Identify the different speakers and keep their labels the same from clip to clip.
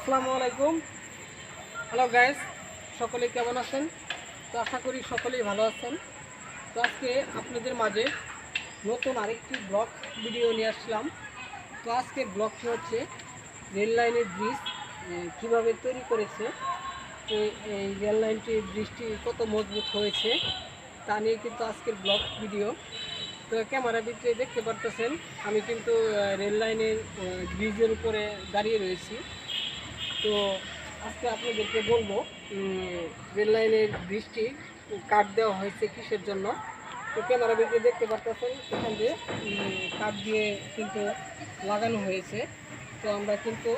Speaker 1: আসসালামু আলাইকুম। Hello guys, সকলে কেমন আছেন? তো আশা করি সকলেই ভালো আছেন। তো আজকে আপনাদের মাঝে নতুন আরেকটি ব্লগ ভিডিও নিয়ে আসলাম। তো আজকের ব্লগটি হচ্ছে রেল লাইনের ব্রিজ কীভাবে তৈরি করেছে, তো এই রেল লাইনটির ব্রিজটি কত মজবুত হয়েছে তা নিয়ে কিন্তু আজকের ব্লগ ভিডিও। তো ক্যামেরা ভিতরে দেখতে পারতেছেন আমি কিন্তু রেল লাইনের ব্রিজের উপরে দাঁড়িয়ে রয়েছি। তো আজকে আপনাদেরকে বলবো রেল লাইনের ব্রিজটি কাট দেওয়া হয়েছে কিসের জন্য। তো ক্যামেরা ভিতরে দেখতে পারতেছেন এখান দিয়ে কাঠ দিয়ে কিন্তু লাগানো হয়েছে। তো আমরা কিন্তু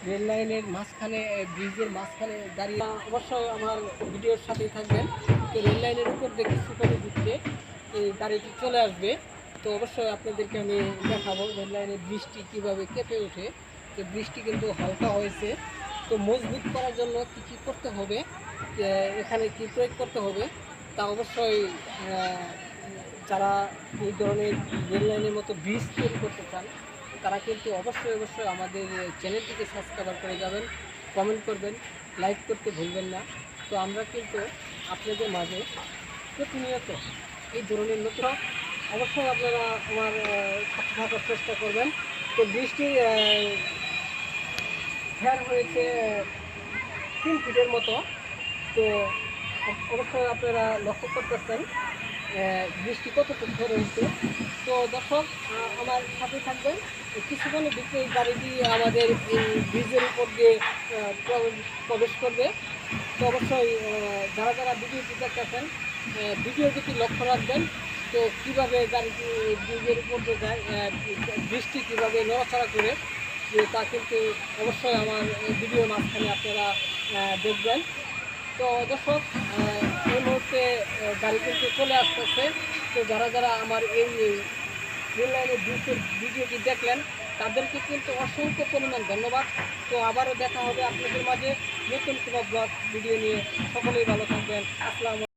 Speaker 1: রেল লাইনের মাঝখানে, ব্রিজের মাঝখানে দাঁড়িয়ে অবশ্যই আমার ভিডিওর সাথেই থাকবেন। তো রেল লাইনের উপর দিয়ে কিছুক্ষণে ঢুকতে এই গাড়িটি চলে আসবে। তো অবশ্যই আপনাদেরকে আমি দেখাবো রেল লাইনের ব্রিজটি কীভাবে কেঁপে ওঠে। তো ব্রিজটি কিন্তু হালকা হয়েছে। তো মজবুত করার জন্য কী কী করতে হবে, এখানে কি প্রয়োগ করতে হবে তা অবশ্যই যারা এই ধরনের রেল লাইনের মতো ব্রিজ তৈরি করতে চান তারা কিন্তু অবশ্যই আমাদের চ্যানেলটিকে সাবস্ক্রাইব করে যাবেন, কমেন্ট করবেন, লাইক করতে ভুলবেন না। তো আমরা কিন্তু আপনাদের মাঝে প্রতিনিয়ত এই ধরনের নতুন অবশ্যই আপনারা আমার সাথে থাকার চেষ্টা করবেন। তো ব্রিজটি ফেয়ার হয়েছে 3 ফিটের মতো। তো অবশ্যই আপনারা লক্ষ্য করতেছেন বৃষ্টি কতটুকু ধরে হচ্ছে। তো দর্শক আমার সাথে থাকবেন, কিছুক্ষণের ভিতরে এই গাড়িটি আমাদের এই ব্রিজের উপর দিয়ে প্রবেশ করবে। তো অবশ্যই যারা যারা ভিডিওটি দেখতেছেন ভিডিওটি লক্ষ্য রাখবেন। তো কীভাবে গাড়িটি ব্রিজের উপর দিয়ে যায়, বৃষ্টি কীভাবে নড়াচড়া করে তা কিন্তু অবশ্যই আমার ভিডিওর মাঝখানে আপনারা দেখবেন। তো দর্শক এই মুহূর্তে গাড়ি কিন্তু চলে আসতেছে। তো যারা যারা আমার এই রেল লাইনের ব্রিজের ভিডিওটি দেখলেন তাদেরকে কিন্তু অসংখ্য পরিমাণ ধন্যবাদ। তো আবারও দেখা হবে আপনাদের মাঝে নতুন কোনো ব্লগ ভিডিও নিয়ে। সকলেই ভালো থাকবেন। আসসালামু